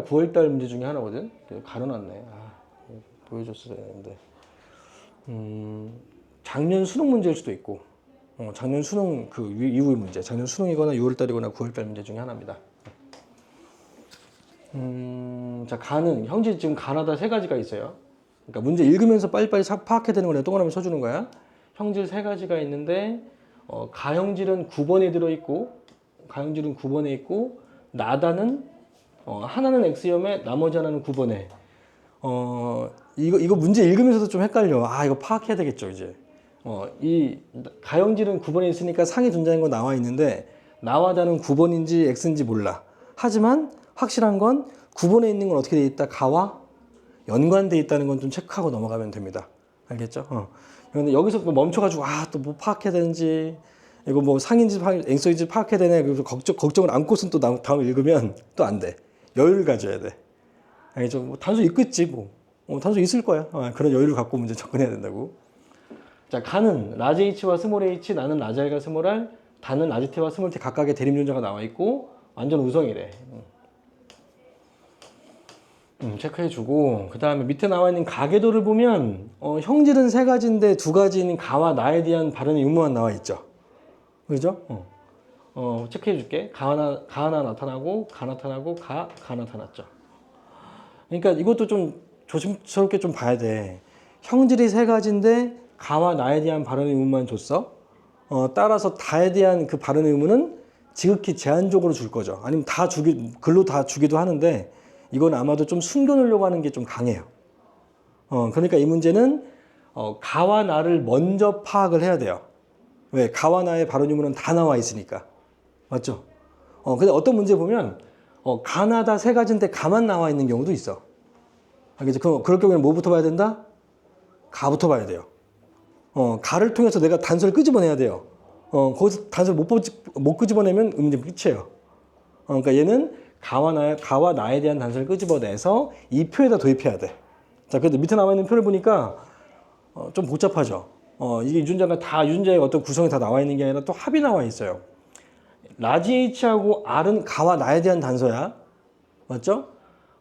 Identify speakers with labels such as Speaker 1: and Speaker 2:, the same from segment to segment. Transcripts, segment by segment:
Speaker 1: 9월달 문제 중에 하나거든. 가려놨네. 보여줬어야 되는데. 작년 수능 문제일 수도 있고, 작년 수능 그 이후의 문제, 작년 수능이거나 6월달이거나 9월달 문제 중에 하나입니다. 자, 가는 형제 지금 가나다 세 가지가 있어요. 그러니까 문제 읽으면서 빨리빨리 파악해야 되는 거 내가 동그라미 쳐주는 거야. 형질 세 가지가 있는데, 가형질은 9번에 들어있고, 가형질은 9번에 있고, 나다는 하나는 X염에 나머지 하나는 9번에. 이거 문제 읽으면서도 좀 헷갈려. 이거 파악해야 되겠죠, 이제. 이 가형질은 9번에 있으니까 상이 존재하는 거 나와 있는데, 나와다는 9번인지 X인지 몰라. 하지만 확실한 건 9번에 있는 건 어떻게 돼 있다? 가와 연관돼 있다는 건 좀 체크하고 넘어가면 됩니다. 알겠죠? 그런데 여기서 멈춰가지고 또 뭐 파악해야 되는지, 이거 뭐 상인지 X인지 파악해야 되네. 그래서 걱정을 안고선 또 다음 읽으면 또 안 돼. 여유를 가져야 돼. 알겠죠? 뭐 단수 있겠지 뭐. 단수 있을 거야. 그런 여유를 갖고 문제 접근해야 된다고. 자, 가는 라지 H와 스몰 h, 나는 라지 R과 스몰 r, 다는 라지 T와 스몰 t 각각의 대립존재가 나와 있고 완전 우성이래. 체크해주고, 그 다음에 밑에 나와 있는 가계도를 보면 형질은 세 가지인데 두 가지인 가와 나에 대한 발언의 의무만 나와 있죠. 그죠? 체크해줄게. 가 하나 나타나고, 가 나타나고, 가 나타났죠. 그러니까 이것도 좀 조심스럽게 좀 봐야 돼. 형질이 세 가지인데 가와 나에 대한 발언의 의무만 줬어. 따라서 다에 대한 그 발언의 의무는 지극히 제한적으로 줄 거죠. 아니면 글로 다 주기도 하는데, 이건 아마도 좀 숨겨놓으려고 하는 게 좀 강해요. 그러니까 이 문제는 가와 나를 먼저 파악을 해야 돼요. 왜? 가와 나의 발언 의무는 다 나와 있으니까. 맞죠? 근데 어떤 문제 보면 가나다 세 가지인데 가만 나와 있는 경우도 있어. 알겠죠? 그럴 경우에는 뭐부터 봐야 된다? 가부터 봐야 돼요. 가를 통해서 내가 단서를 끄집어내야 돼요. 거기서 단서를 못 끄집어내면 문제 끝이에요. 그러니까 얘는 가와 나에 대한 단서를 끄집어내서 이 표에다 도입해야 돼. 자, 그래도 밑에 나와 있는 표를 보니까 좀 복잡하죠. 이게 유전자의 어떤 구성이 다 나와 있는 게 아니라 또 합이 나와 있어요. 라지 H하고 R은 가와 나에 대한 단서야. 맞죠?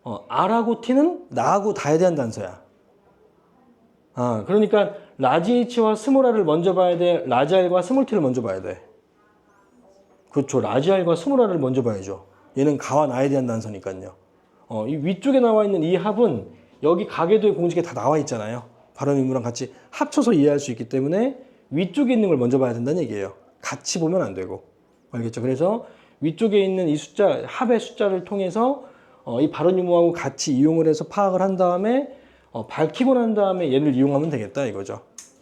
Speaker 1: R하고 T는 나하고 다에 대한 단서야. 그러니까 라지 H와 스몰 R을 먼저 봐야 돼. 라지 R과 스몰 T를 먼저 봐야 돼. 그렇죠. 라지 R과 스몰 R을 먼저 봐야죠. 얘는 가와 나에 대한 단서니까요. 이 위쪽에 나와 있는 이 합은 여기 가계도의 공식에 다 나와 있잖아요. 발언 의무랑 같이 합쳐서 이해할 수 있기 때문에 위쪽에 있는 걸 먼저 봐야 된다는 얘기예요. 같이 보면 안 되고. 알겠죠? 그래서 위쪽에 있는 이 숫자, 합의 숫자를 통해서 이 발언 의무하고 같이 이용을 해서 파악을 한 다음에 밝히고 난 다음에 얘를 이용하면 되겠다 이거죠.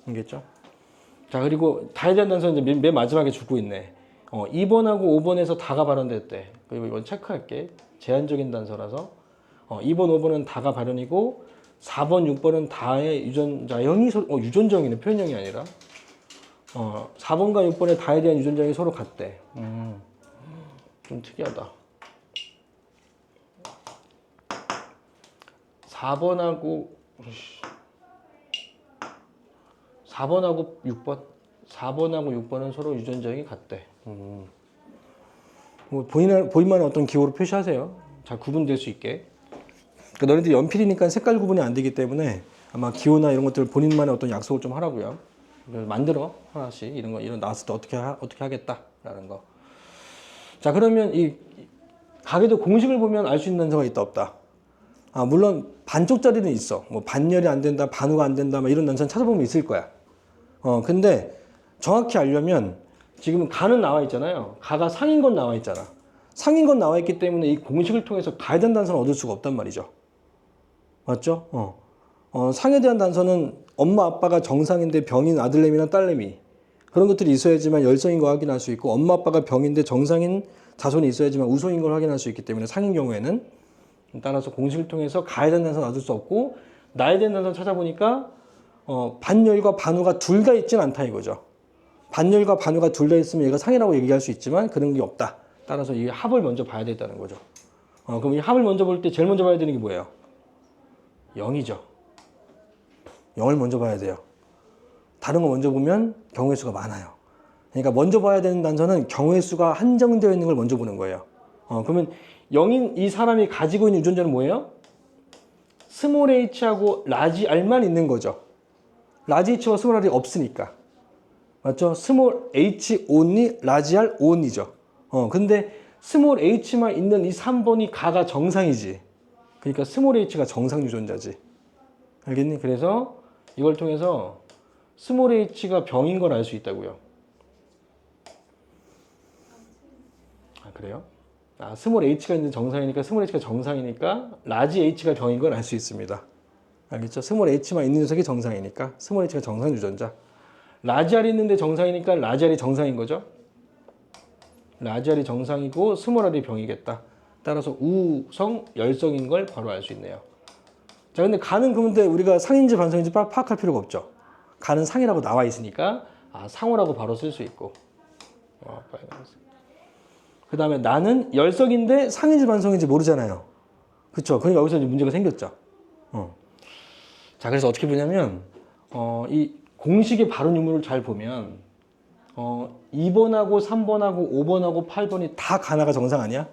Speaker 1: 알겠죠? 자, 그리고 다에 대한 단서는 이제 맨 마지막에 주고 있네. 2번하고 5번에서 다가 발언됐대. 그리고 이건 체크할게. 제한적인 단서라서. 2번, 5번은 다가 발언이고, 4번, 6번은 다의 유전자형이 유전자형이네. 표현형이 아니라. 4번과 6번의 다에 대한 유전자형이 서로 같대. 좀 특이하다. 4번하고 6번? 4번하고 6번은 서로 유전자형이 같대. 뭐 본인만의 어떤 기호로 표시하세요. 잘 구분될 수 있게. 그러니까 너네들이 연필이니까 색깔 구분이 안 되기 때문에 아마 기호나 이런 것들 본인만의 어떤 약속을 좀 하라고요. 만들어 하나씩 이런 나왔을 때 어떻게 하겠다라는 거. 자, 그러면 이 가계도 공식을 보면 알 수 있는 단서가 있다 없다. 물론 반쪽짜리는 있어. 뭐 반열이 안 된다, 반우가 안 된다, 막 이런 단서는 찾아보면 있을 거야. 근데 정확히 알려면 지금 가는 나와 있잖아요. 가가 상인 건 나와 있잖아. 상인 건 나와 있기 때문에 이 공식을 통해서 가에 대한 단서는 얻을 수가 없단 말이죠. 맞죠? 상에 대한 단서는 엄마 아빠가 정상인데 병인 아들내미나 딸내미 그런 것들이 있어야지만 열성인 거 확인할 수 있고, 엄마 아빠가 병인데 정상인 자손이 있어야지만 우성인 걸 확인할 수 있기 때문에 상인 경우에는, 따라서 공식을 통해서 가에 대한 단서는 얻을 수 없고, 나에 대한 단서를 찾아보니까 반열과 반우가 둘 다 있진 않다 이거죠. 반열과 반우가 둘 다 있으면 얘가 상이라고 얘기할 수 있지만 그런 게 없다. 따라서 이 합을 먼저 봐야 되겠다는 거죠. 그럼 이 합을 먼저 볼 때 제일 먼저 봐야 되는 게 뭐예요? 0이죠. 0을 먼저 봐야 돼요. 다른 거 먼저 보면 경우의 수가 많아요. 그러니까 먼저 봐야 되는 단서는 경우의 수가 한정되어 있는 걸 먼저 보는 거예요. 그러면 0인 이 사람이 가지고 있는 유전자는 뭐예요? 스몰 h하고 라지 r만 있는 거죠. 라지 h와 스몰 r이 없으니까. 맞죠? 스몰 h only, 라지 r only죠. 근데 스몰 h만 있는 이 3번이 가가 정상이지. 그러니까 스몰 h가 정상 유전자지. 알겠니? 그래서 이걸 통해서 스몰 h가 병인 걸 알 수 있다고요. 아, 그래요? 스몰 h가 있는 정상이니까 스몰 h가 정상이니까 라지 h가 병인 걸 알 수 있습니다. 알겠죠? 스몰 h만 있는 녀석이 정상이니까 스몰 h가 정상 유전자. 라지 r이 있는데 정상이니까 라지 r이 정상인 거죠. 라지 r이 정상이고 스몰 r이 병이겠다. 따라서 우성, 열성인 걸 바로 알 수 있네요. 자, 근데 가는 그런데 우리가 상인지 반성인지 파악할 필요가 없죠. 가는 상이라고 나와 있으니까 상호라고 바로 쓸 수 있고. 그 다음에 나는 열성인데 상인지 반성인지 모르잖아요. 그쵸? 그러니까 여기서 이제 문제가 생겼죠. 자, 그래서 어떻게 보냐면 이 공식의 발언 유무를 잘 보면 2번하고 3번하고 5번하고 8번이 다 가나가 정상 아니야?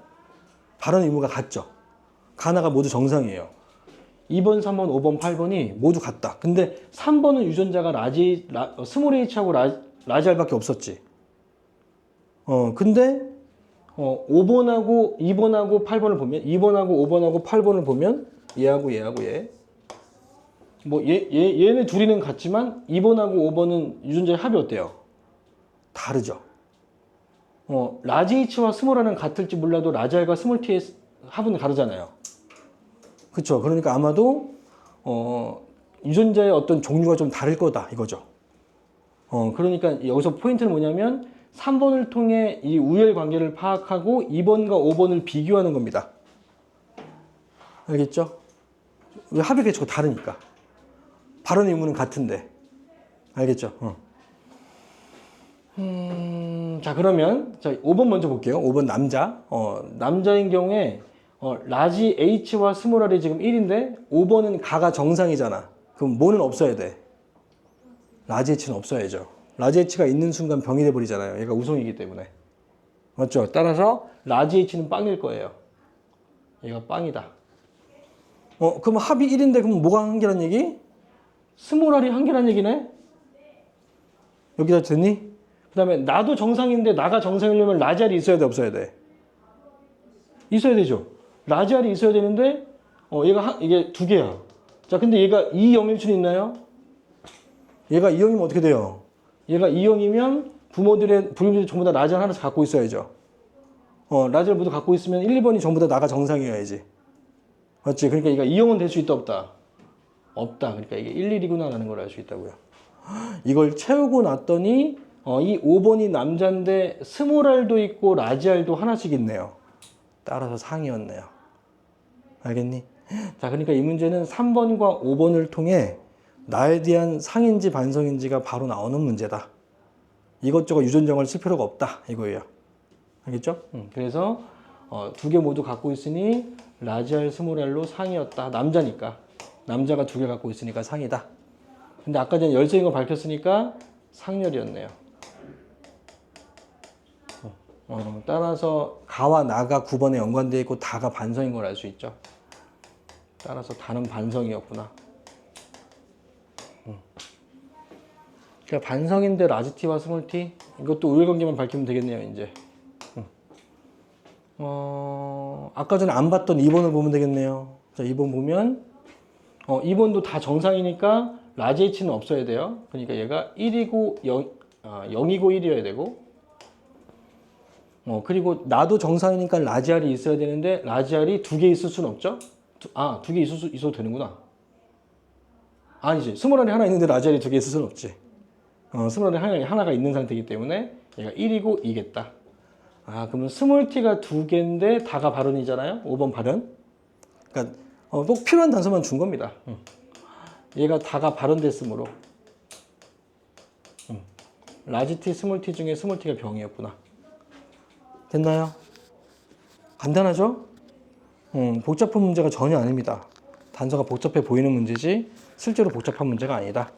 Speaker 1: 발언 유무가 같죠. 가나가 모두 정상이에요. 2번, 3번, 5번, 8번이 모두 같다. 근데 3번은 유전자가 스몰 h하고 라지 r밖에 없었지. 근데 5번하고 2번하고 8번을 보면 2번하고 5번하고 8번을 보면 얘하고 얘하고 얘. 뭐 얘네 둘이는 같지만 2번하고 5번은 유전자의 합이 어때요? 다르죠. 라지 h와 스몰 r은 같을지 몰라도 라지 r과 스몰 t의 합은 다르잖아요. 그렇죠. 그러니까 아마도 유전자의 어떤 종류가 좀 다를 거다 이거죠. 그러니까 여기서 포인트는 뭐냐면 3번을 통해 이 우열 관계를 파악하고 2번과 5번을 비교하는 겁니다. 알겠죠? 왜 합의 개체가 다르니까. 발언 의무는 같은데. 알겠죠? 자, 그러면 5번 먼저 볼게요. 5번 남자. 남자인 경우에 라지 h와 스몰 r이 지금 1인데 5번은 가가 정상이잖아. 그럼 뭐는 없어야 돼? 라지 h는 없어야죠. 라지 h가 있는 순간 병이 돼버리잖아요. 얘가 우성이기 때문에. 맞죠? 따라서 라지 h는 빵일 거예요. 얘가 빵이다. 그럼 합이 1인데 그럼 뭐가 한계란 얘기? 스몰 r이 한계란 얘기네? 여기다 됐니? 그 다음에 나도 정상인데 나가 정상이려면 라지 r이 있어야 돼? 없어야 돼? 있어야 되죠. 라지 r이 있어야 되는데 이게 두 개야. 자, 근데 얘가 2,0일 수는 있나요? 얘가 2,0이면 어떻게 돼요? 얘가 2,0이면 부모들이 전부 다 라지 r 하나씩 갖고 있어야죠. 라지 r 모두 갖고 있으면 1, 2번이 전부 다 나가 정상이어야지. 맞지? 그러니까 얘가 2,0은 될 수 있다 없다? 없다. 그러니까 이게 1, 1이구나 라는 걸 알 수 있다고요. 이걸 채우고 났더니 이 5번이 남자인데 스몰 r도 있고 라지 r도 하나씩 있네요. 따라서 상이었네요. 알겠니? 자, 그러니까 이 문제는 3번과 5번을 통해 나에 대한 상인지 반성인지가 바로 나오는 문제다. 이것저것 유전정을 쓸 필요가 없다 이거예요. 알겠죠? 그래서 두 개 모두 갖고 있으니 라지 r, 스몰 r로 상이었다. 남자니까. 남자가 두 개 갖고 있으니까 상이다. 근데 아까 전에 열성인 거 밝혔으니까 상열이었네요. 따라서 가와 나가 9번에 연관되어 있고 다가 반성인 걸 알 수 있죠. 따라서 다는 반성이었구나. 그러니까 반성인데 라지 t와 스몰 t 이것도 우열관계만 밝히면 되겠네요. 이제 아까 전에 안 봤던 2번을 보면 되겠네요. 자, 2번 보면 2번도 다 정상이니까 라지 h는 없어야 돼요. 그러니까 얘가 1이고 0이고 1이어야 되고 그리고 나도 정상이니까 라지 r이 있어야 되는데 라지 r이 두 개 있을 수는 없죠? 두 개 있어도 되는구나. 아니지. 스몰 r이 하나 있는데 라지 r이 두 개 있을 수는 없지. 스몰 r이 하나가 있는 상태이기 때문에 얘가 1이고 2겠다. 그러면 스몰 t가 두 개인데 다가 발언이잖아요. 5번 발언. 그러니까 꼭 필요한 단서만 준 겁니다. 얘가 다가 발언됐으므로 라지 t, 스몰 t 중에 스몰 t가 병이었구나. 됐나요? 간단하죠? 복잡한 문제가 전혀 아닙니다. 단서가 복잡해 보이는 문제지 실제로 복잡한 문제가 아니다.